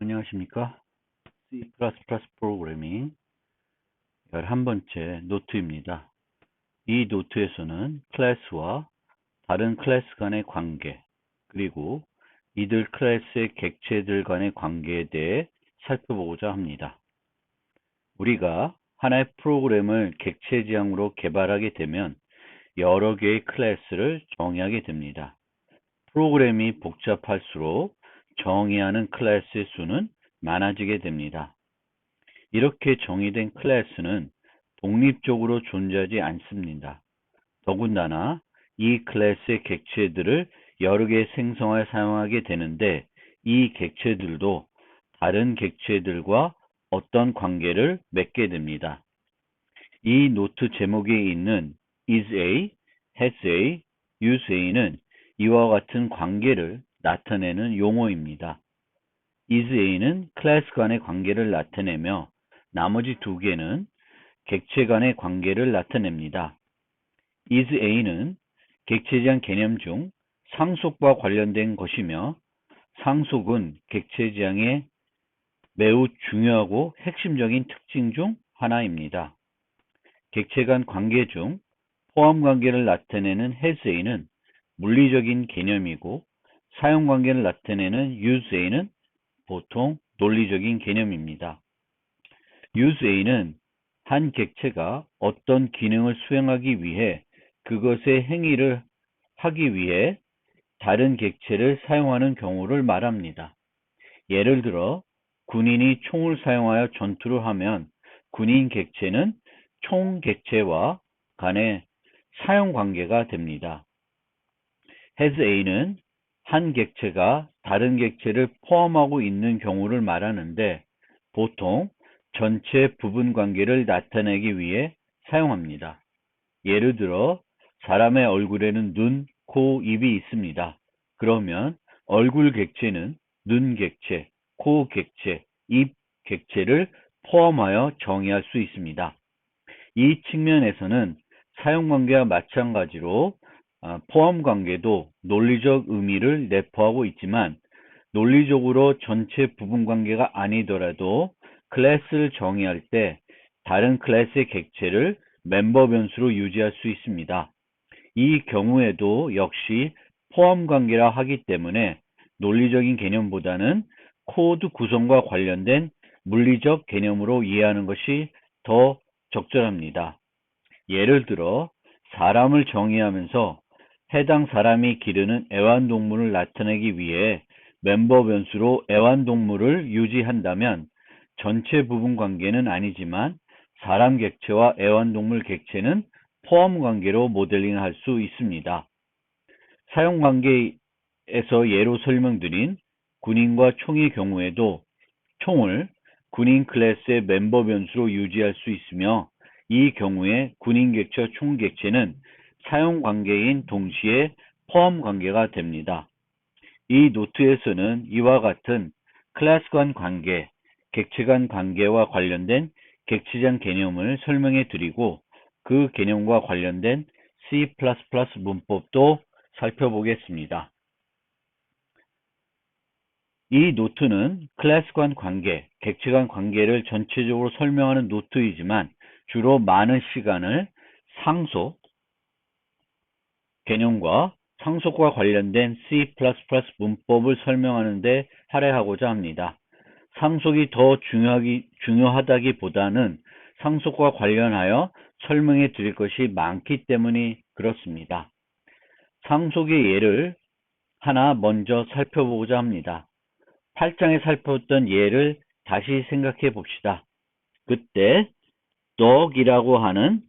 안녕하십니까? C++ 프로그래밍 11번째 노트입니다. 이 노트에서는 클래스와 다른 클래스 간의 관계, 그리고 이들 클래스의 객체들 간의 관계에 대해 살펴보고자 합니다. 우리가 하나의 프로그램을 객체 지향으로 개발하게 되면 여러 개의 클래스를 정의하게 됩니다. 프로그램이 복잡할수록 정의하는 클래스의 수는 많아지게 됩니다. 이렇게 정의된 클래스는 독립적으로 존재하지 않습니다. 더군다나 이 클래스의 객체들을 여러 개 생성하여 사용하게 되는데, 이 객체들도 다른 객체들과 어떤 관계를 맺게 됩니다. 이 노트 제목에 있는 is A, has A, use A는 이와 같은 관계를 나타내는 용어입니다. is A는 클래스 간의 관계를 나타내며, 나머지 두 개는 객체 간의 관계를 나타냅니다. is A는 객체 지향 개념 중 상속과 관련된 것이며, 상속은 객체 지향의 매우 중요하고 핵심적인 특징 중 하나입니다. 객체 간 관계 중 포함 관계를 나타내는 has A는 물리적인 개념이고, 사용 관계를 나타내는 use A는 보통 논리적인 개념입니다. use A는 한 객체가 어떤 기능을 수행하기 위해 그것의 행위를 하기 위해 다른 객체를 사용하는 경우를 말합니다. 예를 들어 군인이 총을 사용하여 전투를 하면 군인 객체는 총 객체와 간의 사용 관계가 됩니다. has A는 한 객체가 다른 객체를 포함하고 있는 경우를 말하는데, 보통 전체 부분 관계를 나타내기 위해 사용합니다. 예를 들어 사람의 얼굴에는 눈, 코, 입이 있습니다. 그러면 얼굴 객체는 눈 객체, 코 객체, 입 객체를 포함하여 정의할 수 있습니다. 이 측면에서는 사용 관계와 마찬가지로 포함 관계도 논리적 의미를 내포하고 있지만, 논리적으로 전체 부분 관계가 아니더라도 클래스를 정의할 때 다른 클래스의 객체를 멤버 변수로 유지할 수 있습니다. 이 경우에도 역시 포함 관계라 하기 때문에 논리적인 개념보다는 코드 구성과 관련된 물리적 개념으로 이해하는 것이 더 적절합니다. 예를 들어 사람을 정의하면서 해당 사람이 기르는 애완동물을 나타내기 위해 멤버 변수로 애완동물을 유지한다면, 전체 부분 관계는 아니지만 사람 객체와 애완동물 객체는 포함 관계로 모델링할 수 있습니다. 사용 관계에서 예로 설명드린 군인과 총의 경우에도 총을 군인 클래스의 멤버 변수로 유지할 수 있으며, 이 경우에 군인 객체와 총 객체는 사용 관계인 동시에 포함 관계가 됩니다. 이 노트에서는 이와 같은 클래스 간 관계, 객체 간 관계와 관련된 객체장 개념을 설명해 드리고, 그 개념과 관련된 C++ 문법도 살펴보겠습니다. 이 노트는 클래스 간 관계, 객체 간 관계를 전체적으로 설명하는 노트이지만, 주로 많은 시간을 상속 개념과 상속과 관련된 C++ 문법을 설명하는 데 할애하고자 합니다. 상속이 더 중요하다기보다는 상속과 관련하여 설명해 드릴 것이 많기 때문이 그렇습니다. 상속의 예를 하나 먼저 살펴보고자 합니다. 8장에 살펴봤던 예를 다시 생각해 봅시다. 그때 dog이라고 하는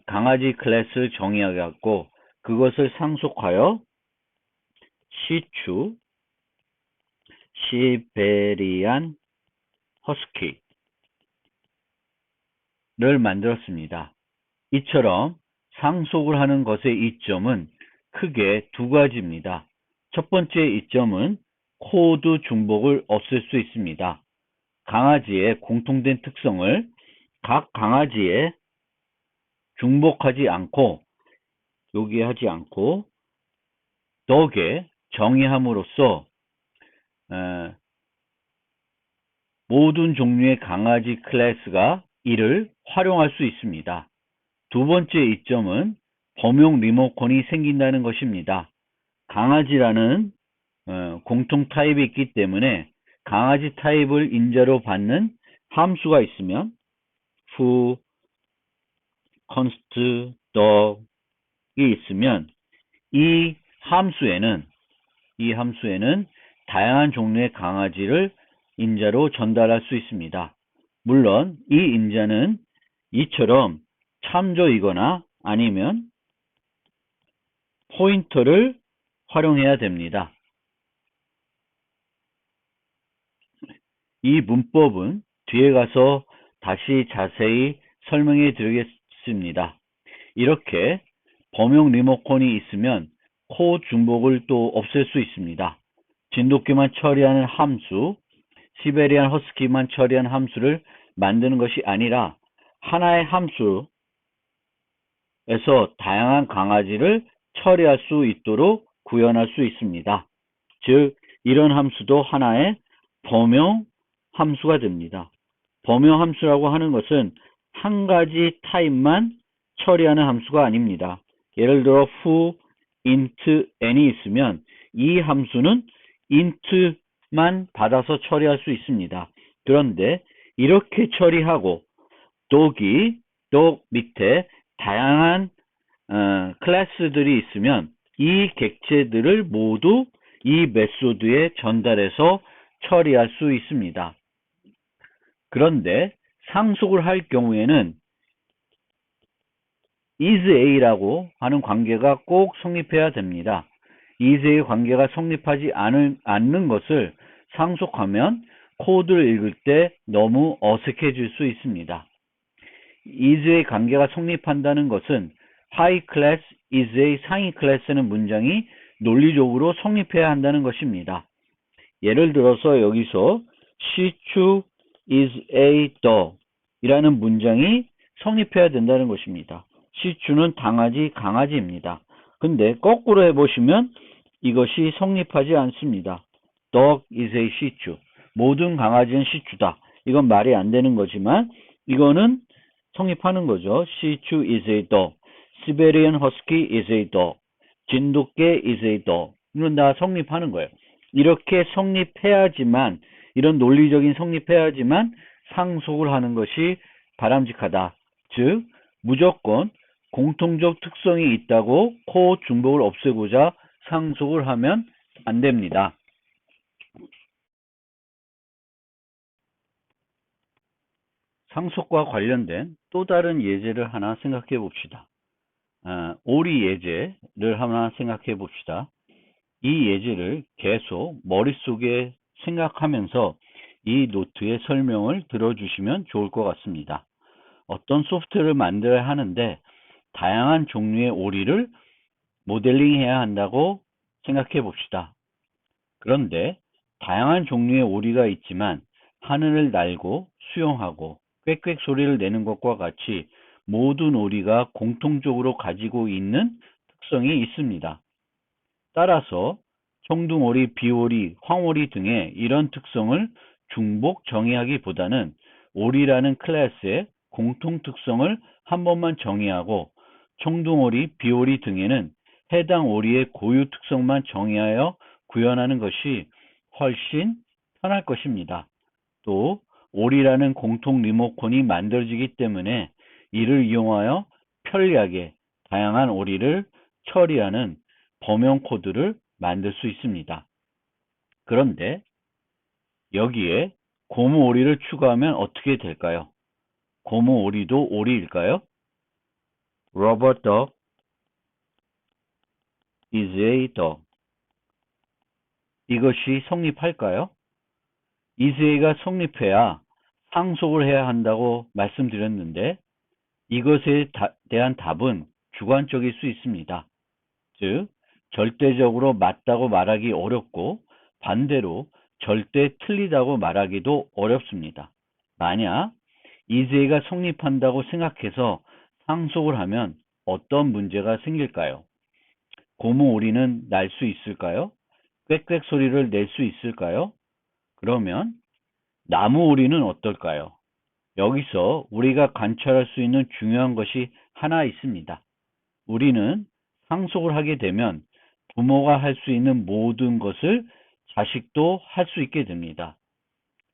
강아지 클래스를 정의해 갖고 그것을 상속하여 시추, 시베리안 허스키를 만들었습니다. 이처럼 상속을 하는 것의 이점은 크게 두 가지입니다. 첫 번째 이점은 코드 중복을 없앨 수 있습니다. 강아지의 공통된 특성을 각 강아지에 중복하지 않고, 여기에 하지 않고 dog에 정의함으로써 모든 종류의 강아지 클래스가 이를 활용할 수 있습니다. 두 번째 이점은 범용 리모컨이 생긴다는 것입니다. 강아지라는 공통 타입이 있기 때문에 강아지 타입을 인자로 받는 함수가 있으면 foo, const, dog이 있으면 이 함수에는 다양한 종류의 강아지를 인자로 전달할 수 있습니다. 물론 이 인자는 이처럼 참조이거나 아니면 포인터를 활용해야 됩니다. 이 문법은 뒤에 가서 다시 자세히 설명해 드리겠습니다. 이렇게 범용 리모컨이 있으면 코 중복을 또 없앨 수 있습니다. 진돗개만 처리하는 함수, 시베리안 허스키만 처리한 함수를 만드는 것이 아니라 하나의 함수에서 다양한 강아지를 처리할 수 있도록 구현할 수 있습니다. 즉, 이런 함수도 하나의 범용 함수가 됩니다. 범용 함수라고 하는 것은 한 가지 타입만 처리하는 함수가 아닙니다. 예를 들어 foo, int, n이 있으면 이 함수는 int만 받아서 처리할 수 있습니다. 그런데 이렇게 처리하고 dog 밑에 다양한 클래스들이 있으면 이 객체들을 모두 이 메소드에 전달해서 처리할 수 있습니다. 그런데 상속을 할 경우에는 isA라고 하는 관계가 꼭 성립해야 됩니다. isA 관계가 성립하지 않는 것을 상속하면 코드를 읽을 때 너무 어색해질 수 있습니다. isA 관계가 성립한다는 것은 high class isA 상위 클래스는 문장이 논리적으로 성립해야 한다는 것입니다. 예를 들어서 여기서 Shih Tzu is a dog 이라는 문장이 성립해야 된다는 것입니다. 시추는 강아지입니다. 근데 거꾸로 해보시면 이것이 성립하지 않습니다. Dog is a Shih Tzu. 모든 강아지는 시추다. 이건 말이 안 되는 거지만 이거는 성립하는 거죠. Shih Tzu is a dog. Siberian Husky is a dog. 진돗개 is a dog. 이건 다 성립하는 거예요. 이렇게 성립해야지만 이런 논리적인 성립해야지만 상속을 하는 것이 바람직하다. 즉 무조건 공통적 특성이 있다고 코 중복을 없애고자 상속을 하면 안 됩니다. 상속과 관련된 또 다른 예제를 하나 생각해 봅시다. 오리 예제를 하나 생각해 봅시다. 이 예제를 계속 머릿속에 생각하면서 이 노트의 설명을 들어주시면 좋을 것 같습니다. 어떤 소프트웨어를 만들어야 하는데 다양한 종류의 오리를 모델링해야 한다고 생각해 봅시다. 그런데 다양한 종류의 오리가 있지만 하늘을 날고 수영하고 꽥꽥 소리를 내는 것과 같이 모든 오리가 공통적으로 가지고 있는 특성이 있습니다. 따라서 청둥오리, 비오리, 황오리 등의 이런 특성을 중복 정의하기보다는 오리라는 클래스의 공통 특성을 한 번만 정의하고 청둥오리, 비오리 등에는 해당 오리의 고유 특성만 정의하여 구현하는 것이 훨씬 편할 것입니다. 또 오리라는 공통 리모컨이 만들어지기 때문에 이를 이용하여 편리하게 다양한 오리를 처리하는 범용 코드를 만들 수 있습니다. 그런데 여기에 고무 오리를 추가하면 어떻게 될까요? 고무 오리도 오리일까요? Rubber dog is a dog. 이것이 성립할까요? isA가 성립해야 상속을 해야 한다고 말씀드렸는데 이것에 대한 답은 주관적일 수 있습니다. 즉, 절대적으로 맞다고 말하기 어렵고 반대로 절대 틀리다고 말하기도 어렵습니다. 만약 isA가 성립한다고 생각해서 상속을 하면 어떤 문제가 생길까요? 고무 오리는 날 수 있을까요? 꽥꽥 소리를 낼 수 있을까요? 그러면 나무 오리는 어떨까요? 여기서 우리가 관찰할 수 있는 중요한 것이 하나 있습니다. 우리는 상속을 하게 되면 부모가 할 수 있는 모든 것을 자식도 할 수 있게 됩니다.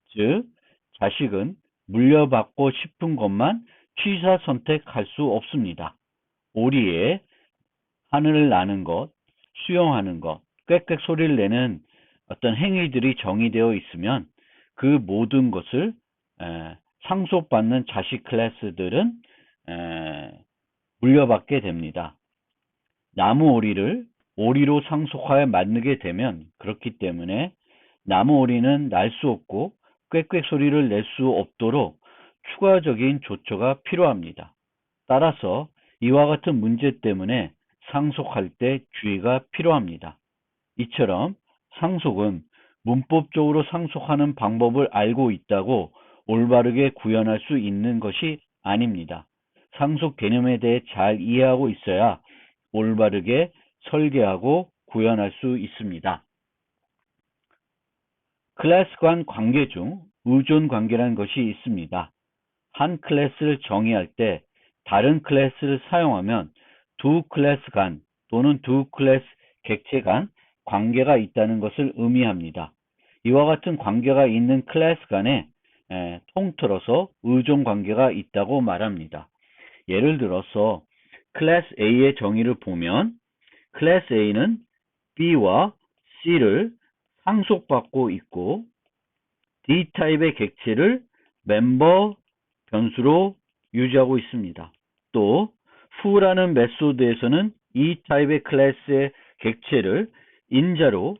즉, 자식은 물려받고 싶은 것만 취사 선택할 수 없습니다. 오리에 하늘을 나는 것, 수영하는 것, 꽥꽥 소리를 내는 어떤 행위들이 정의되어 있으면 그 모든 것을 상속받는 자식 클래스들은 물려받게 됩니다. 나무 오리를 오리로 상속하여 만들게 되면 그렇기 때문에 나무 오리는 날 수 없고 꽥꽥 소리를 낼 수 없도록 추가적인 조처가 필요합니다. 따라서 이와 같은 문제 때문에 상속할 때 주의가 필요합니다. 이처럼 상속은 문법적으로 상속하는 방법을 알고 있다고 올바르게 구현할 수 있는 것이 아닙니다. 상속 개념에 대해 잘 이해하고 있어야 올바르게 설계하고 구현할 수 있습니다. 클래스 간 관계 중 의존 관계라는 것이 있습니다. 한 클래스를 정의할 때 다른 클래스를 사용하면 두 클래스 간 또는 두 클래스 객체 간 관계가 있다는 것을 의미합니다. 이와 같은 관계가 있는 클래스 간에 통틀어서 의존 관계가 있다고 말합니다. 예를 들어서 클래스 A의 정의를 보면 클래스 A는 B와 C를 상속받고 있고 D타입의 객체를 멤버 변수로 유지하고 있습니다. 또 foo라는 메소드에서는 E타입의 클래스의 객체를 인자로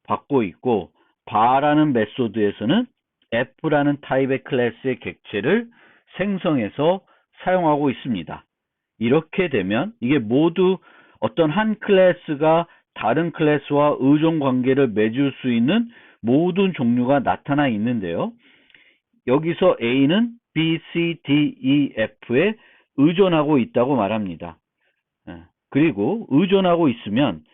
받고 있고 bar라는 메소드에서는 f라는 타입의 클래스의 객체를 생성해서 사용하고 있습니다. 이렇게 되면 이게 모두 어떤 한 클래스가 다른 클래스와 의존 관계를 맺을 수 있는 모든 종류가 나타나 있는데요. 여기서 A는 B, C, D, E, F에 의존하고 있다고 말합니다. 그리고 의존하고 있으면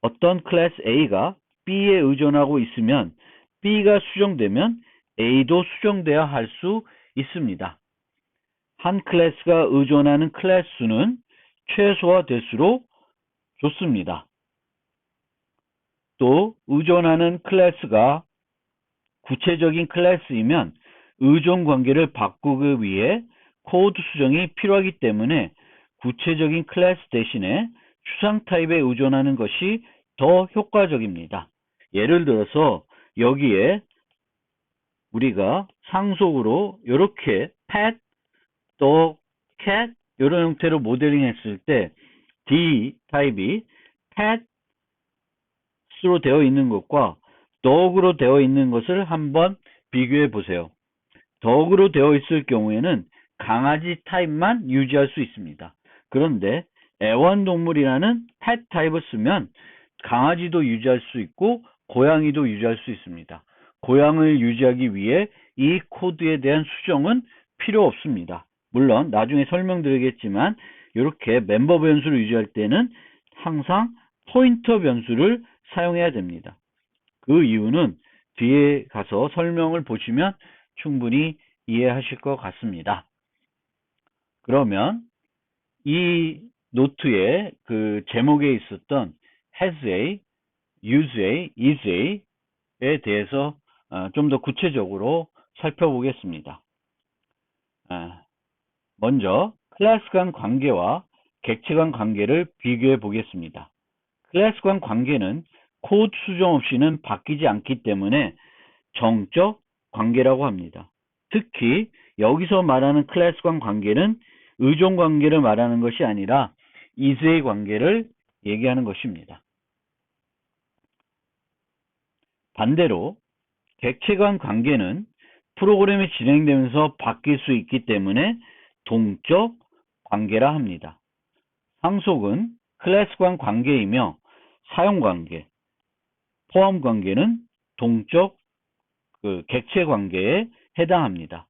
어떤 클래스 A가 B에 의존하고 있으면 B가 수정되면 A도 수정돼야 할 수 있습니다. 한 클래스가 의존하는 클래스 수는 최소화될수록 좋습니다. 또 의존하는 클래스가 구체적인 클래스이면 의존 관계를 바꾸기 위해 코드 수정이 필요하기 때문에 구체적인 클래스 대신에 추상 타입에 의존하는 것이 더 효과적입니다. 예를 들어서 여기에 우리가 상속으로 이렇게 pet, dog, cat 이런 형태로 모델링 했을 때 D 타입이 pet으로 되어 있는 것과 dog으로 되어 있는 것을 한번 비교해 보세요. dog으로 되어 있을 경우에는 강아지 타입만 유지할 수 있습니다. 그런데 애완동물이라는 pet 타입을 쓰면 강아지도 유지할 수 있고 고양이도 유지할 수 있습니다. 고양이를 유지하기 위해 이 코드에 대한 수정은 필요 없습니다. 물론 나중에 설명드리겠지만 이렇게 멤버 변수를 유지할 때는 항상 포인터 변수를 사용해야 됩니다. 그 이유는 뒤에 가서 설명을 보시면 충분히 이해하실 것 같습니다. 그러면 이 노트의 그 제목에 있었던 has a, use a, is a에 대해서 좀 더 구체적으로 살펴보겠습니다. 먼저 클래스 간 관계와 객체 간 관계를 비교해 보겠습니다. 클래스 간 관계는 코드 수정 없이는 바뀌지 않기 때문에 정적 관계라고 합니다. 특히 여기서 말하는 클래스 간 관계는 의존 관계를 말하는 것이 아니라 is의 관계를 얘기하는 것입니다. 반대로 객체 간 관계는 프로그램이 진행되면서 바뀔 수 있기 때문에 동적 관계라 합니다. 상속은 클래스 간 관계이며 사용 관계, 포함 관계는 동적 객체 관계에 해당합니다.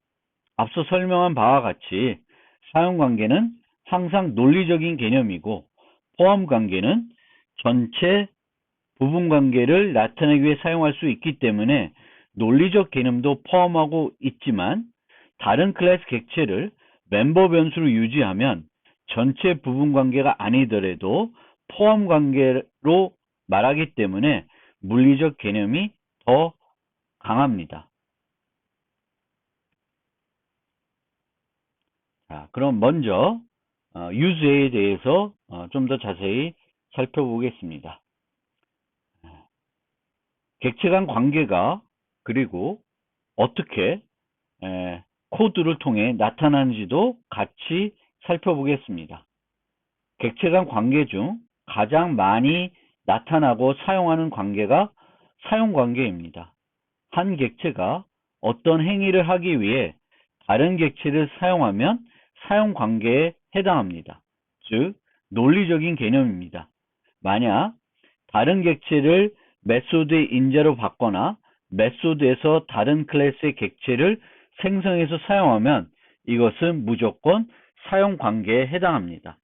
앞서 설명한 바와 같이 사용 관계는 항상 논리적인 개념이고 포함 관계는 전체 부분 관계를 나타내기 위해 사용할 수 있기 때문에 논리적 개념도 포함하고 있지만 다른 클래스 객체를 멤버 변수로 유지하면 전체 부분 관계가 아니더라도 포함 관계로 말하기 때문에 물리적 개념이 더 강합니다. 자, 그럼 먼저 유즈에 대해서 좀 더 자세히 살펴보겠습니다. 객체 간 관계가 그리고 어떻게 코드를 통해 나타나는지도 같이 살펴보겠습니다. 객체 간 관계 중 가장 많이 나타나고 사용하는 관계가 사용관계입니다. 한 객체가 어떤 행위를 하기 위해 다른 객체를 사용하면 사용관계에 해당합니다. 즉, 논리적인 개념입니다. 만약 다른 객체를 메소드의 인자로 바거나 메소드에서 다른 클래스의 객체를 생성해서 사용하면 이것은 무조건 사용관계에 해당합니다.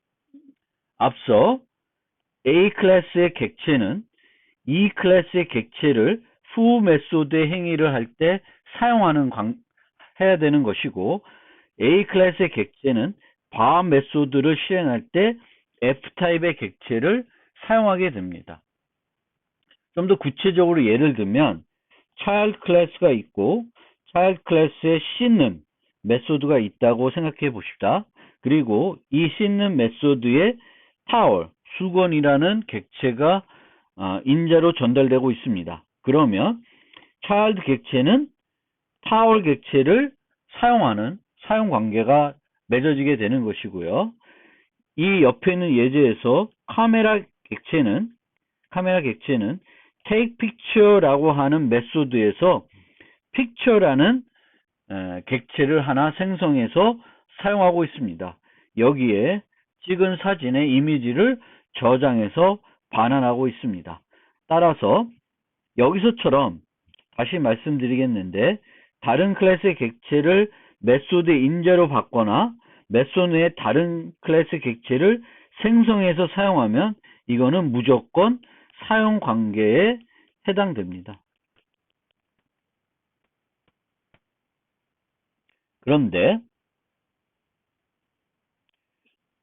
앞서 A 클래스의 객체는 E 클래스의 객체를 후 메소드의 행위를 할 때 해야 되는 것이고 A 클래스의 객체는 바 메소드를 실행할 때 F 타입의 객체를 사용하게 됩니다. 좀 더 구체적으로 예를 들면 child 클래스가 있고 child 클래스에 씻는 메소드가 있다고 생각해 봅시다. 그리고 이 씻는 메소드에 towel, 수건이라는 객체가 인자로 전달되고 있습니다. 그러면 child 객체는 towel 객체를 사용하는 사용관계가 맺어지게 되는 것이고요. 이 옆에 있는 예제에서 카메라 객체는 take picture라고 하는 메소드에서 picture라는 객체를 하나 생성해서 사용하고 있습니다. 여기에 찍은 사진의 이미지를 저장해서 반환하고 있습니다. 따라서 여기서처럼 다시 말씀드리겠는데 다른 클래스의 객체를 메소드의 인자로 바거나 메소드의 다른 클래스 객체를 생성해서 사용하면 이거는 무조건 사용 관계에 해당됩니다. 그런데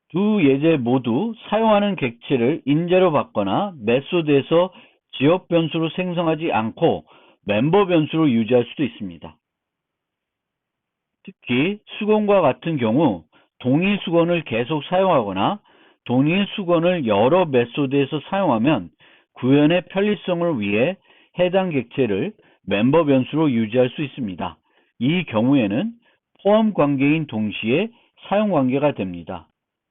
두 예제 모두 사용하는 객체를 인자로 바거나 메소드에서 지역 변수로 생성하지 않고 멤버 변수로 유지할 수도 있습니다. 특히 수건과 같은 경우 동일 수건을 계속 사용하거나 동일 수건을 여러 메소드에서 사용하면 구현의 편리성을 위해 해당 객체를 멤버 변수로 유지할 수 있습니다. 이 경우에는 포함 관계인 동시에 사용 관계가 됩니다.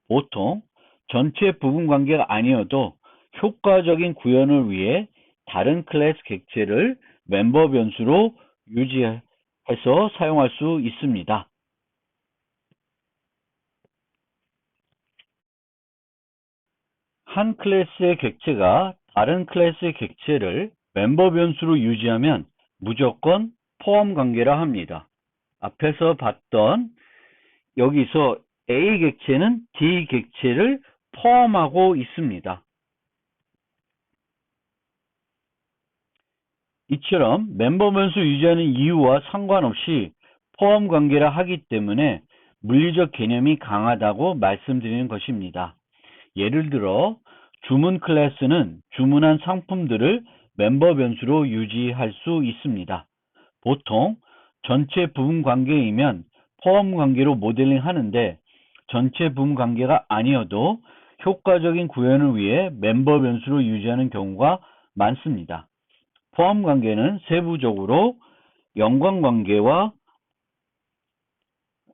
보통 전체 부분 관계가 아니어도 효과적인 구현을 위해 다른 클래스 객체를 멤버 변수로 유지해서 사용할 수 있습니다. 한 클래스의 객체가 다른 클래스의 객체를 멤버 변수로 유지하면 무조건 포함 관계라 합니다. 앞에서 봤던 여기서 A 객체는 D 객체를 포함하고 있습니다. 이처럼 멤버 변수 유지하는 이유와 상관없이 포함 관계라 하기 때문에 물리적 개념이 강하다고 말씀드리는 것입니다. 예를 들어 주문 클래스는 주문한 상품들을 멤버 변수로 유지할 수 있습니다. 보통 전체 부분 관계이면 포함 관계로 모델링 하는데 전체 부분 관계가 아니어도 효과적인 구현을 위해 멤버 변수로 유지하는 경우가 많습니다. 포함 관계는 세부적으로 연관 관계와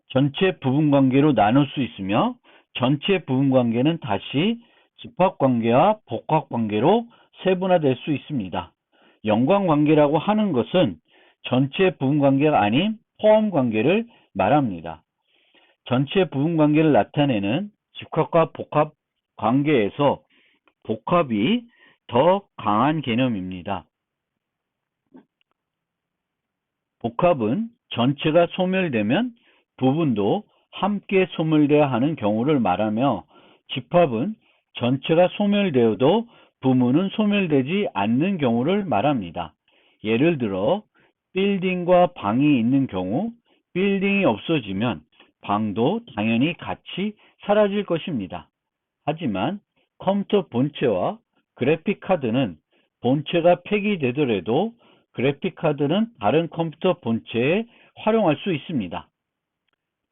전체 부분 관계로 나눌 수 있으며 전체 부분 관계는 다시 집합 관계와 복합 관계로 세분화될 수 있습니다. 연관 관계라고 하는 것은 전체 부분 관계가 아닌 포함 관계를 말합니다. 전체 부분 관계를 나타내는 집합과 복합 관계에서 복합이 더 강한 개념입니다. 복합은 전체가 소멸되면 부분도 함께 소멸되어야 하는 경우를 말하며 집합은 전체가 소멸되어도 부분은 소멸되지 않는 경우를 말합니다. 예를 들어 빌딩과 방이 있는 경우 빌딩이 없어지면 방도 당연히 같이 사라질 것입니다. 하지만 컴퓨터 본체와 그래픽 카드는 본체가 폐기되더라도 그래픽 카드는 다른 컴퓨터 본체에 활용할 수 있습니다.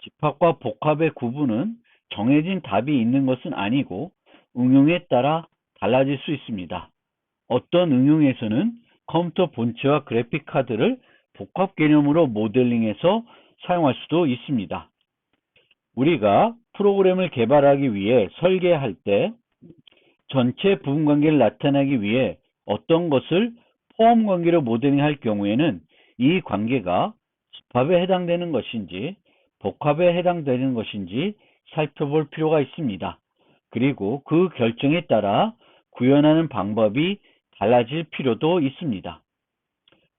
집합과 복합의 구분은 정해진 답이 있는 것은 아니고 응용에 따라 달라질 수 있습니다. 어떤 응용에서는 컴퓨터 본체와 그래픽 카드를 복합 개념으로 모델링해서 사용할 수도 있습니다. 우리가 프로그램을 개발하기 위해 설계할 때 전체 부분 관계를 나타내기 위해 어떤 것을 포함 관계로 모델링할 경우에는 이 관계가 집합에 해당되는 것인지 복합에 해당되는 것인지 살펴볼 필요가 있습니다. 그리고 그 결정에 따라 구현하는 방법이 달라질 필요도 있습니다.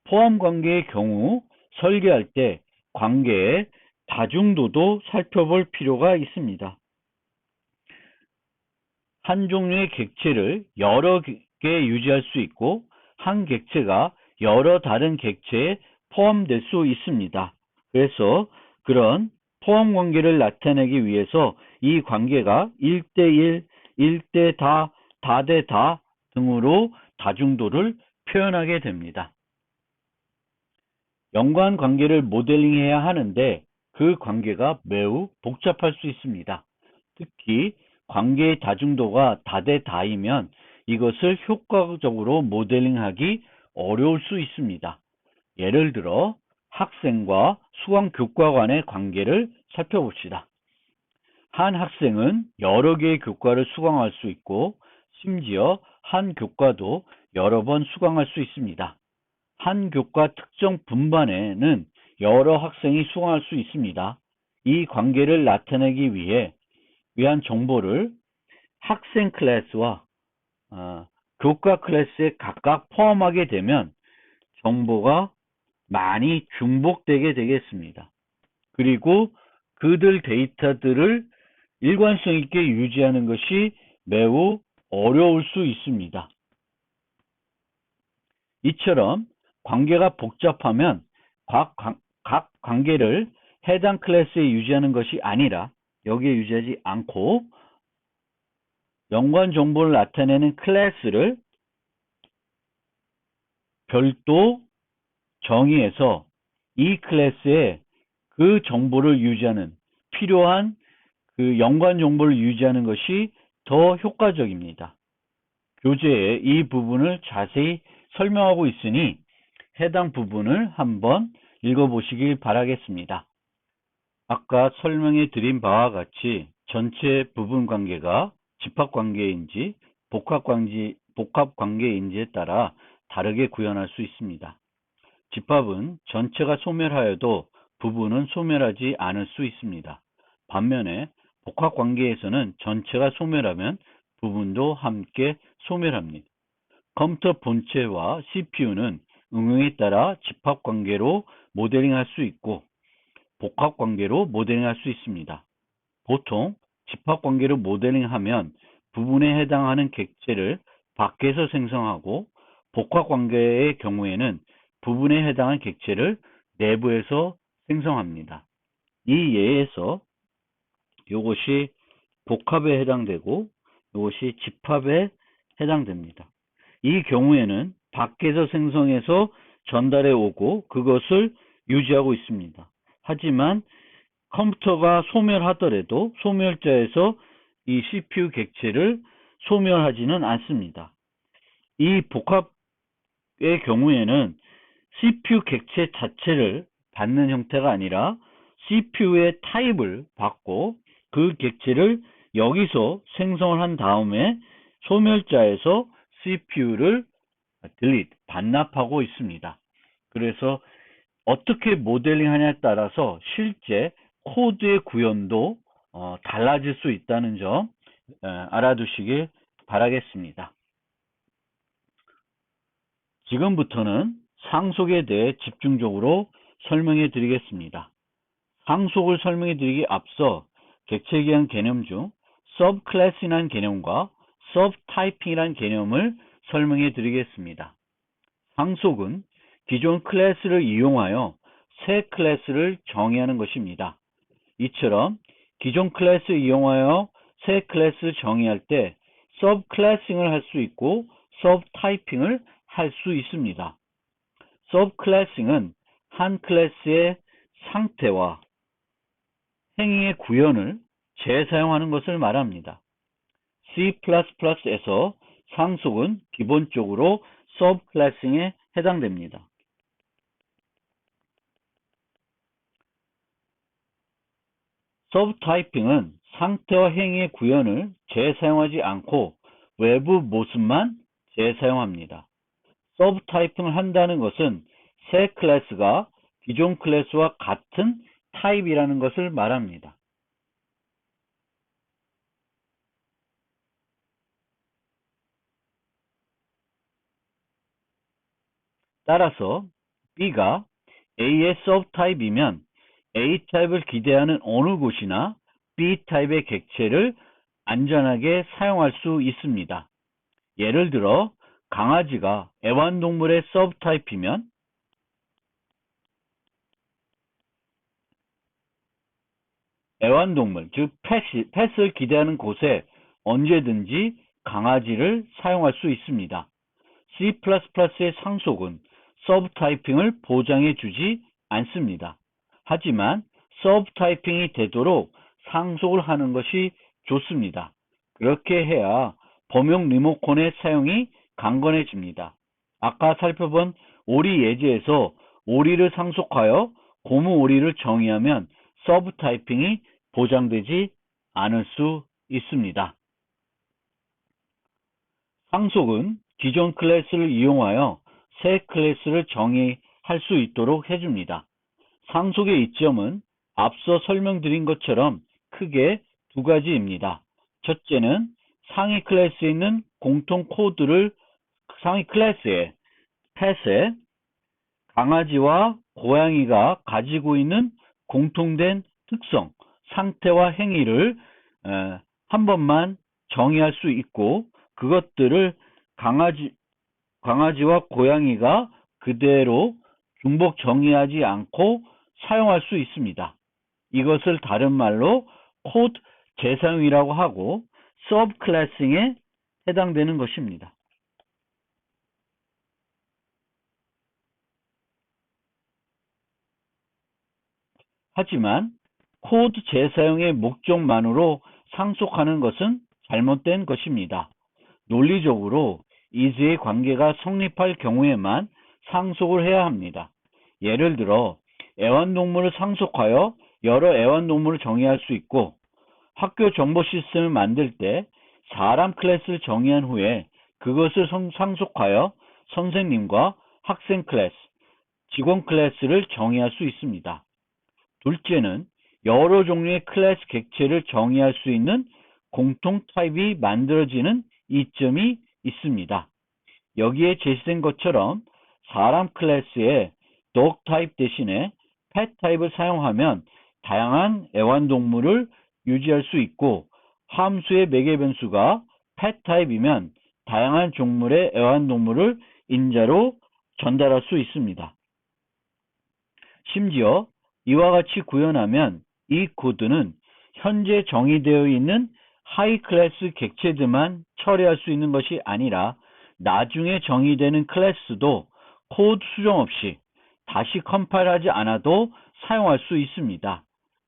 포함 관계의 경우 설계할 때 관계의 다중도도 살펴볼 필요가 있습니다. 한 종류의 객체를 여러 개 유지할 수 있고 한 객체가 여러 다른 객체에 포함될 수 있습니다. 그래서 그런 포함 관계를 나타내기 위해서 이 관계가 1대1, 1대 다, 다대다 등으로 다중도를 표현하게 됩니다. 연관 관계를 모델링해야 하는데 그 관계가 매우 복잡할 수 있습니다. 특히 관계의 다중도가 다대다이면 이것을 효과적으로 모델링하기 어려울 수 있습니다. 예를 들어 학생과 수강 교과 간의 관계를 살펴봅시다. 한 학생은 여러 개의 교과를 수강할 수 있고 심지어 한 교과도 여러 번 수강할 수 있습니다. 한 교과 특정 분반에는 여러 학생이 수강할 수 있습니다. 이 관계를 나타내기 위한 정보를 학생 클래스와 교과 클래스에 각각 포함하게 되면 정보가 많이 중복되게 되겠습니다. 그리고 그들 데이터들을 일관성 있게 유지하는 것이 매우 어려울 수 있습니다. 이처럼 관계가 복잡하면 각 관계를 해당 클래스에 유지하는 것이 아니라 여기에 유지하지 않고 연관 정보를 나타내는 클래스를 별도 정의해서 이 클래스에 그 정보를 유지하는 필요한 그 연관 정보를 유지하는 것이 더 효과적입니다. 교재에 이 부분을 자세히 설명하고 있으니 해당 부분을 한번 읽어보시길 바라겠습니다. 아까 설명해 드린 바와 같이 전체 부분 관계가 집합 관계인지 복합 관계인지에 따라 다르게 구현할 수 있습니다. 집합은 전체가 소멸하여도 부분은 소멸하지 않을 수 있습니다. 반면에 복합 관계에서는 전체가 소멸하면 부분도 함께 소멸합니다. 컴퓨터 본체와 CPU는 응용에 따라 집합 관계로 모델링할 수 있고 복합 관계로 모델링할 수 있습니다. 보통 집합 관계로 모델링하면 부분에 해당하는 객체를 밖에서 생성하고 복합 관계의 경우에는 부분에 해당하는 객체를 내부에서 생성합니다. 이 예에서 이것이 복합에 해당되고 이것이 집합에 해당됩니다. 이 경우에는 밖에서 생성해서 전달해 오고 그것을 유지하고 있습니다. 하지만 컴퓨터가 소멸하더라도 소멸자에서 이 CPU 객체를 소멸하지는 않습니다. 이 복합의 경우에는 CPU 객체 자체를 받는 형태가 아니라 CPU의 타입을 받고 그 객체를 여기서 생성을 한 다음에 소멸자에서 CPU를 반납하고 있습니다. 그래서 어떻게 모델링 하냐에 따라서 실제 코드의 구현도 달라질 수 있다는 점 알아두시길 바라겠습니다. 지금부터는 상속에 대해 집중적으로 설명해 드리겠습니다. 상속을 설명해 드리기 앞서 객체에 대한 개념 중 subclass이라는 개념과 subtyping이라는 개념을 설명해 드리겠습니다. 상속은 기존 클래스를 이용하여 새 클래스를 정의하는 것입니다. 이처럼 기존 클래스 이용하여 새 클래스 정의할 때 서브 클래싱을 할 수 있고 서브 타이핑을 할 수 있습니다. 서브 클래싱은 한 클래스의 상태와 행위의 구현을 재사용하는 것을 말합니다. C++에서 상속은 기본적으로 서브 클래싱에 해당됩니다. 서브 타이핑은 상태와 행위의 구현을 재사용하지 않고 외부 모습만 재사용합니다. 서브 타이핑을 한다는 것은 새 클래스가 기존 클래스와 같은 타입이라는 것을 말합니다. 따라서 B가 A의 서브 타입이면 A 타입을 기대하는 어느 곳이나 B 타입의 객체를 안전하게 사용할 수 있습니다. 예를 들어 강아지가 애완동물의 서브 타입이면 애완동물, 즉 펫을 기대하는 곳에 언제든지 강아지를 사용할 수 있습니다. C++의 상속은 서브 타이핑을 보장해 주지 않습니다. 하지만 서브 타이핑이 되도록 상속을 하는 것이 좋습니다. 그렇게 해야 범용 리모컨의 사용이 강건해집니다. 아까 살펴본 오리 예제에서 오리를 상속하여 고무 오리를 정의하면 서브 타이핑이 보장되지 않을 수 있습니다. 상속은 기존 클래스를 이용하여 새 클래스를 정의할 수 있도록 해줍니다. 상속의 이점은 앞서 설명드린 것처럼 크게 두 가지입니다. 첫째는 상위 클래스에 있는 공통 코드를 상위 클래스의 펫에 강아지와 고양이가 가지고 있는 공통된 특성, 상태와 행위를 한 번만 정의할 수 있고 그것들을 강아지와 고양이가 그대로 중복 정의하지 않고 사용할 수 있습니다. 이것을 다른 말로 코드 재사용이라고 하고 서브 클래싱에 해당되는 것입니다. 하지만 코드 재사용의 목적만으로 상속하는 것은 잘못된 것입니다. 논리적으로 이즈의 관계가 성립할 경우에만 상속을 해야 합니다. 예를 들어 애완동물을 상속하여 여러 애완동물을 정의할 수 있고 학교 정보 시스템을 만들 때 사람 클래스를 정의한 후에 그것을 상속하여 선생님과 학생 클래스, 직원 클래스를 정의할 수 있습니다. 둘째는 여러 종류의 클래스 객체를 정의할 수 있는 공통 타입이 만들어지는 이점이 있습니다. 여기에 제시된 것처럼 사람 클래스의 dog 타입 대신에 pet 타입을 사용하면 다양한 애완동물을 유지할 수 있고 함수의 매개 변수가 pet 타입이면 다양한 종물의 애완동물을 인자로 전달할 수 있습니다. 심지어 이와 같이 구현하면 이 코드는 현재 정의되어 있는 하이 클래스 객체들만 처리할 수 있는 것이 아니라 나중에 정의되는 클래스도 코드 수정 없이 다시 컴파일하지 않아도 사용할 수 있습니다.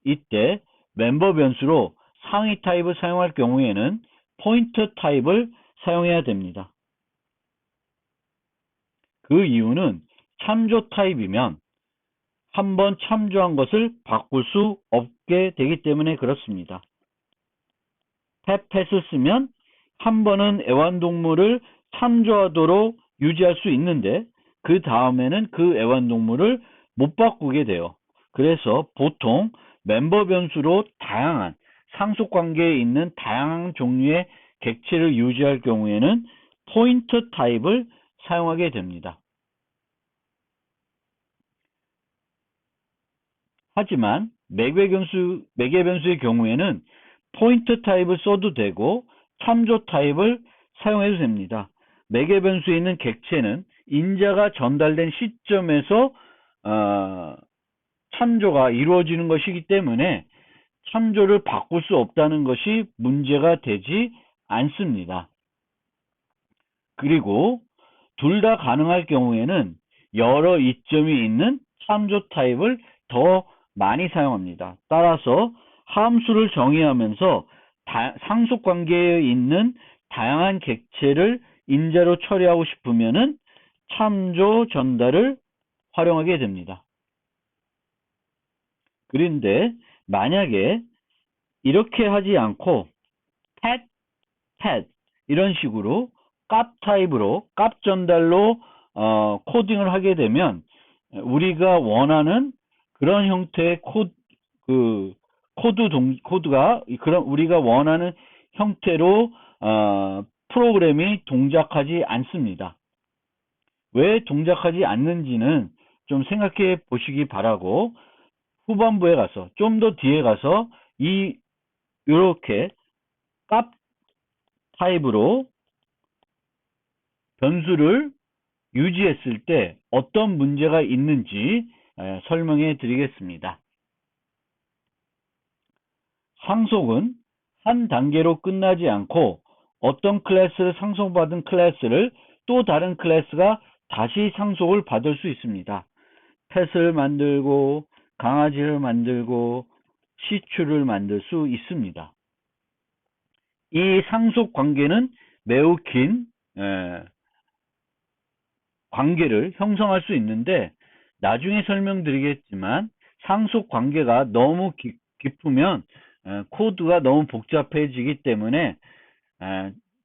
이때 멤버 변수로 상위 타입을 사용할 경우에는 포인터 타입을 사용해야 됩니다. 그 이유는 참조 타입이면 한번 참조한 것을 바꿀 수 없게 되기 때문에 그렇습니다. 펫을 쓰면 한 번은 애완동물을 참조하도록 유지할 수 있는데 그 다음에는 그 애완동물을 못 바꾸게 돼요. 그래서 보통 멤버 변수로 다양한 상속관계에 있는 다양한 종류의 객체를 유지할 경우에는 포인터 타입을 사용하게 됩니다. 하지만 매개 변수의 경우에는 포인터 타입을 써도 되고 참조 타입을 사용해도 됩니다. 매개 변수에 있는 객체는 인자가 전달된 시점에서 참조가 이루어지는 것이기 때문에 참조를 바꿀 수 없다는 것이 문제가 되지 않습니다. 그리고 둘 다 가능할 경우에는 여러 이점이 있는 참조 타입을 더 많이 사용합니다. 따라서 함수를 정의하면서 상속관계에 있는 다양한 객체를 인자로 처리하고 싶으면은 참조 전달을 활용하게 됩니다. 그런데 만약에 이렇게 하지 않고 pet 이런 식으로 값 타입으로 값 전달로 코딩을 하게 되면 우리가 원하는 그런 형태의 코드가 그런 우리가 원하는 형태로 프로그램이 동작하지 않습니다. 왜 동작하지 않는지는 좀 생각해 보시기 바라고, 후반부에 가서 좀 더 뒤에 가서 이렇게 값 타입으로 변수를 유지했을 때 어떤 문제가 있는지 설명해 드리겠습니다. 상속은 한 단계로 끝나지 않고 어떤 클래스를 상속받은 클래스를 또 다른 클래스가 다시 상속을 받을 수 있습니다. 펫을 만들고 강아지를 만들고 시추를 만들 수 있습니다. 이 상속 관계는 매우 긴 관계를 형성할 수 있는데, 나중에 설명드리겠지만 상속 관계가 너무 깊으면 코드가 너무 복잡해지기 때문에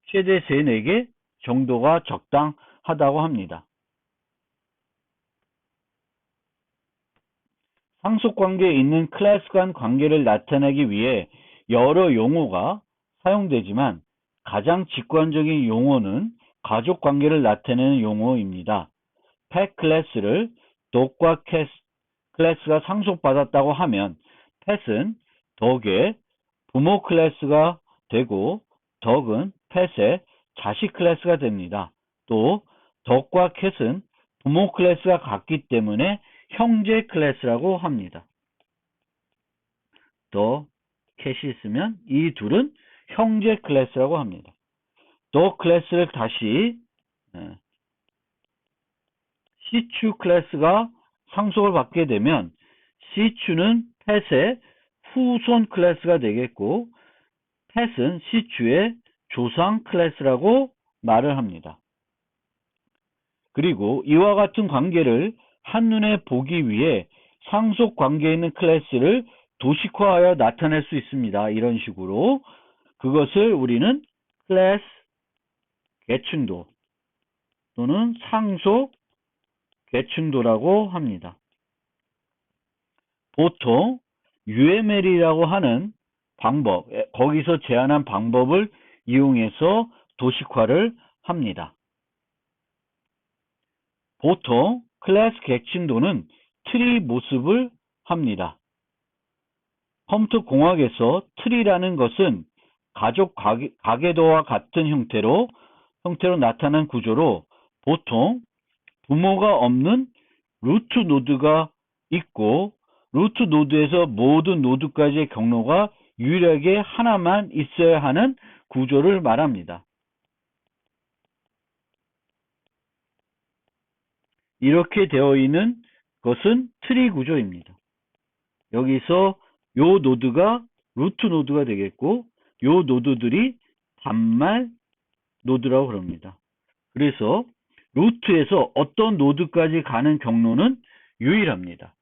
최대 3, 4개 정도가 적당하다고 합니다. 상속 관계에 있는 클래스 간 관계를 나타내기 위해 여러 용어가 사용되지만 가장 직관적인 용어는 가족 관계를 나타내는 용어입니다. pet 클래스를 dog과 cat 클래스가 상속받았다고 하면 pet은 dog의 부모 클래스가 되고 dog은 pet의 자식 클래스가 됩니다. 또 dog과 cat은 부모 클래스가 같기 때문에 형제 클래스라고 합니다. 더 캣이 있으면 이 둘은 형제 클래스라고 합니다. 더 클래스를 다시 시추 클래스가 상속을 받게 되면 시추는 펫의 후손 클래스가 되겠고 펫은 시추의 조상 클래스라고 말을 합니다. 그리고 이와 같은 관계를 한눈에 보기 위해 상속 관계에 있는 클래스를 도식화하여 나타낼 수 있습니다. 이런 식으로 그것을 우리는 클래스 계층도 또는 상속 계층도라고 합니다. 보통 UML이라고 하는 방법, 거기서 제안한 방법을 이용해서 도식화를 합니다. 보통 클래스 계층도는 트리 모습을 합니다. 컴퓨터 공학에서 트리라는 것은 가족 가계도와 같은 형태로 나타난 구조로 보통 부모가 없는 루트 노드가 있고 루트 노드에서 모든 노드까지의 경로가 유일하게 하나만 있어야 하는 구조를 말합니다. 이렇게 되어 있는 것은 트리 구조입니다. 여기서 요 노드가 루트 노드가 되겠고 요 노드들이 반말 노드라고 그럽니다. 그래서 루트에서 어떤 노드까지 가는 경로는 유일합니다.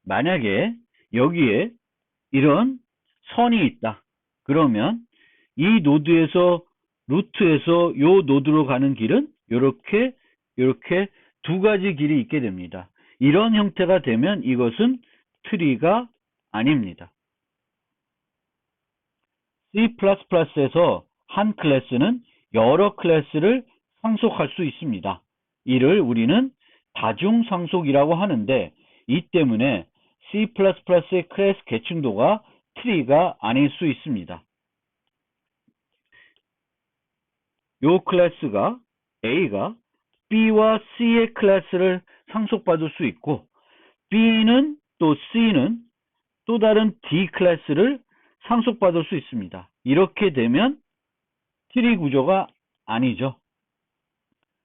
만약에 여기에 이런 선이 있다. 그러면 이 노드에서 루트에서 요 노드로 가는 길은 이렇게 두 가지 길이 있게 됩니다. 이런 형태가 되면 이것은 트리가 아닙니다. C++에서 한 클래스는 여러 클래스를 상속할 수 있습니다. 이를 우리는 다중상속이라고 하는데 이 때문에 C++의 클래스 계층도가 트리가 아닐 수 있습니다. 요 클래스가 A가 B와 C의 클래스를 상속받을 수 있고 B는 또 C는 또 다른 D 클래스를 상속받을 수 있습니다. 이렇게 되면 트리 구조가 아니죠.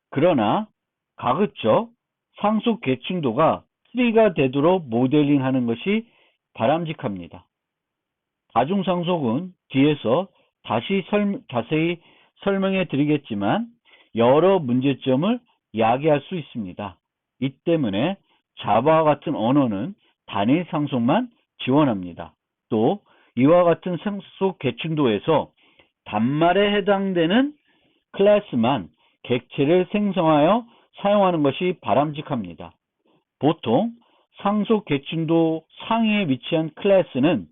그러나 가급적 상속 계층도가 트리가 되도록 모델링하는 것이 바람직합니다. 다중상속은 뒤에서 다시 자세히 설명해 드리겠지만 여러 문제점을 야기할 수 있습니다. 이 때문에 자바와 같은 언어는 단일 상속만 지원합니다. 또 이와 같은 상속 계층도에서 단말에 해당되는 클래스만 객체를 생성하여 사용하는 것이 바람직합니다. 보통 상속 계층도 상위에 위치한 클래스는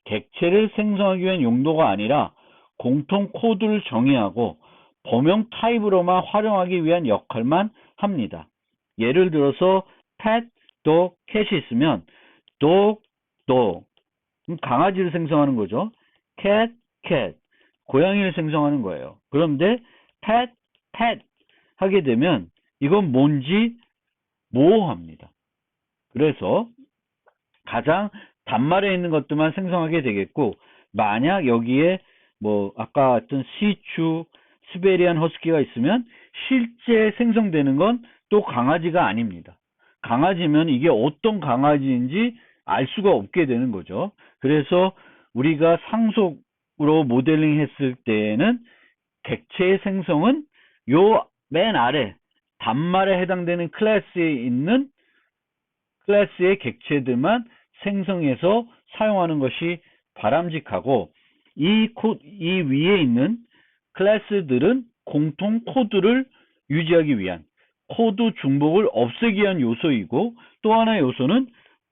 객체를 생성하기 위한 용도가 아니라 공통 코드를 정의하고 범용 타입으로만 활용하기 위한 역할만 합니다. 예를 들어서 pet, dog, cat이 있으면 dog, dog 강아지를 생성하는 거죠. cat, cat 고양이를 생성하는 거예요. 그런데 pet, pet 하게 되면 이건 뭔지 모호합니다. 그래서 가장 단말에 있는 것들만 생성하게 되겠고 만약 여기에 뭐 아까 같은 시추, 시베리안 허스키가 있으면 실제 생성되는 건 또 강아지가 아닙니다. 강아지면 이게 어떤 강아지인지 알 수가 없게 되는 거죠. 그래서 우리가 상속으로 모델링 했을 때에는 객체의 생성은 요 맨 아래 단말에 해당되는 클래스에 있는 클래스의 객체들만 생성해서 사용하는 것이 바람직하고 이 위에 있는 클래스들은 공통 코드를 유지하기 위한 코드 중복을 없애기 위한 요소이고 또 하나의 요소는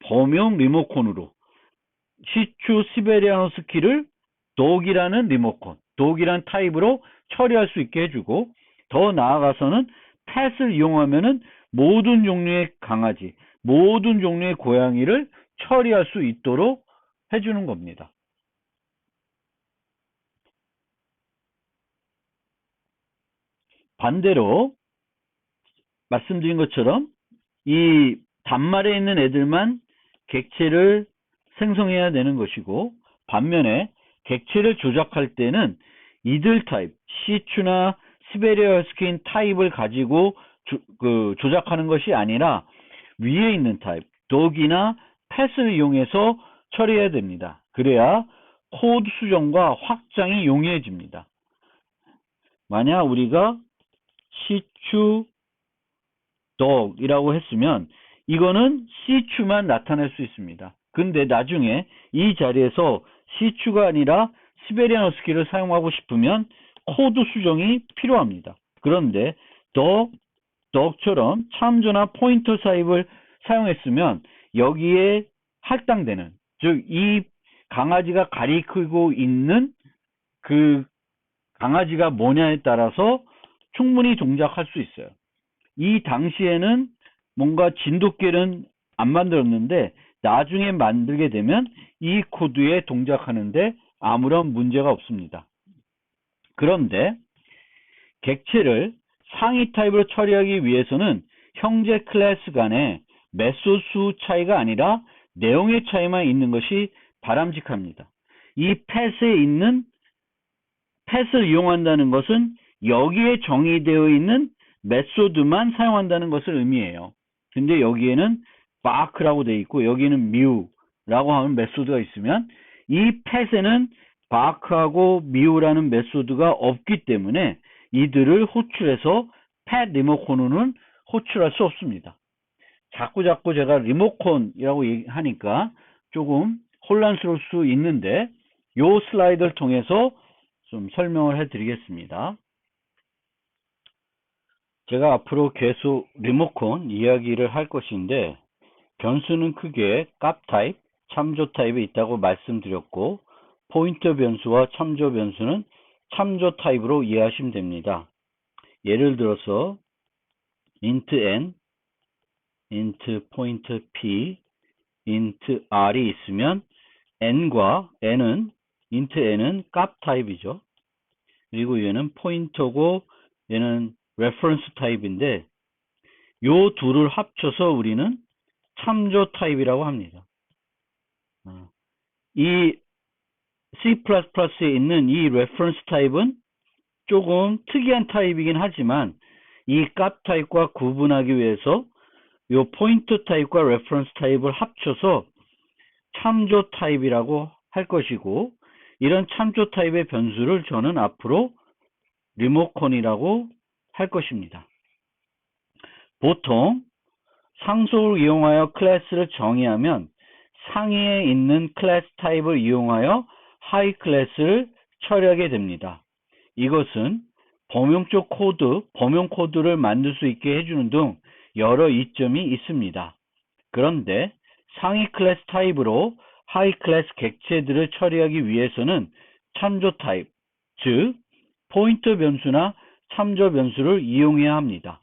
범용 리모컨으로 시추 시베리안 허스키를 독이라는 리모컨, 독이라는 타입으로 처리할 수 있게 해주고 더 나아가서는 펫을 이용하면은 모든 종류의 강아지, 모든 종류의 고양이를 처리할 수 있도록 해주는 겁니다. 반대로 말씀드린 것처럼 이 단말에 있는 애들만 객체를 생성해야 되는 것이고 반면에 객체를 조작할 때는 이들 타입, 시추나 시베리아 허스키인 타입을 가지고 조작하는 것이 아니라 위에 있는 타입, 독이나 펫을 이용해서 처리해야 됩니다. 그래야 코드 수정과 확장이 용이해집니다. 만약 우리가 시추, dog이라고 했으면 이거는 시추만 나타낼 수 있습니다. 근데 나중에 이 자리에서 시추가 아니라 시베리안 허스키를 사용하고 싶으면 코드 수정이 필요합니다. 그런데 dog처럼 참조나 포인터 타입을 사용했으면 여기에 할당되는 즉 이 강아지가 가리키고 있는 그 강아지가 뭐냐에 따라서 충분히 동작할 수 있어요. 이 당시에는 뭔가 진돗개는 안 만들었는데 나중에 만들게 되면 이 코드에 동작하는데 아무런 문제가 없습니다. 그런데 객체를 상위 타입으로 처리하기 위해서는 형제 클래스 간의 메소드 수 차이가 아니라 내용의 차이만 있는 것이 바람직합니다. 이 펫에 있는 펫을 이용한다는 것은 여기에 정의되어 있는 메소드만 사용한다는 것을 의미해요. 근데 여기에는 바크라고 되어 있고 여기는 뮤라고 하는 메소드가 있으면 이 펫에는 바크하고 뮤라는 메소드가 없기 때문에 이들을 호출해서 펫 리모컨으로는 호출할 수 없습니다. 자꾸 제가 리모컨이라고 하니까 조금 혼란스러울 수 있는데 이 슬라이드를 통해서 좀 설명을 해드리겠습니다. 제가 앞으로 계속 리모컨 이야기를 할 것인데 변수는 크게 값 타입, 참조 타입이 있다고 말씀드렸고 포인터 변수와 참조 변수는 참조 타입으로 이해하시면 됩니다. 예를 들어서 int n, int 포인터 p, int r이 있으면 n과 n은 int n은 값 타입이죠. 그리고 얘는 포인터고 얘는 reference 타입인데 요 둘을 합쳐서 우리는 참조 타입이라고 합니다. 이 C++에 있는 이 reference 타입은 조금 특이한 타입이긴 하지만 이 값 타입과 구분하기 위해서 요 포인터 타입과 reference 타입을 합쳐서 참조 타입이라고 할 것이고, 이런 참조 타입의 변수를 저는 앞으로 리모컨이라고 할 것입니다. 보통 상속을 이용하여 클래스를 정의하면 상위에 있는 클래스 타입을 이용하여 하위 클래스를 처리하게 됩니다. 이것은 범용적 코드, 범용 코드를 만들 수 있게 해주는 등 여러 이점이 있습니다. 그런데 상위 클래스 타입으로 하위 클래스 객체들을 처리하기 위해서는 참조 타입, 즉 포인터 변수나 참조 변수를 이용해야 합니다.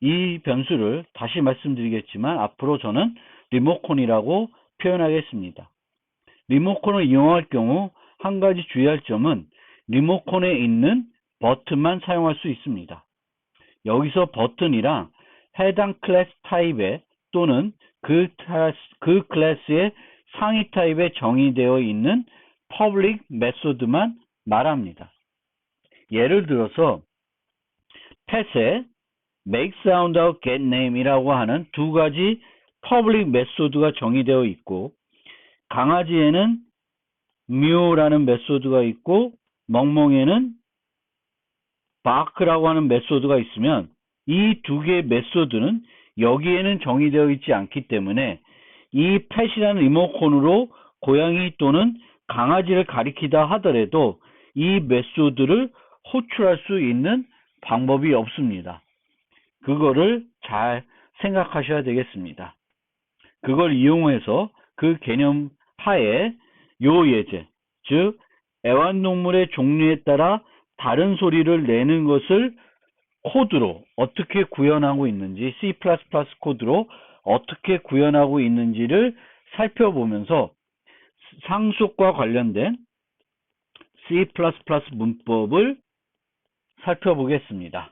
이 변수를 다시 말씀드리겠지만 앞으로 저는 리모컨이라고 표현하겠습니다. 리모컨을 이용할 경우 한 가지 주의할 점은 리모컨에 있는 버튼만 사용할 수 있습니다. 여기서 버튼이랑 해당 클래스 타입에 또는 그 클래스의 상위 타입에 정의되어 있는 public method만 말합니다. 예를 들어서 펫에 make sound하고 get name이라고 하는 두 가지 public method가 정의되어 있고, 강아지에는 mew라는 메소드가 있고 멍멍에는 bark라고 하는 메소드가 있으면 이 두 개의 메소드는 여기에는 정의되어 있지 않기 때문에 이 펫이라는 리모컨으로 고양이 또는 강아지를 가리키다 하더라도 이 메소드를 호출할 수 있는 방법이 없습니다. 그거를 잘 생각하셔야 되겠습니다. 그걸 이용해서 그 개념 하에 요 예제, 즉 애완동물의 종류에 따라 다른 소리를 내는 것을 코드로 어떻게 구현하고 있는지, C++ 코드로 어떻게 구현하고 있는지를 살펴보면서 상속과 관련된 C++ 문법을 살펴보겠습니다.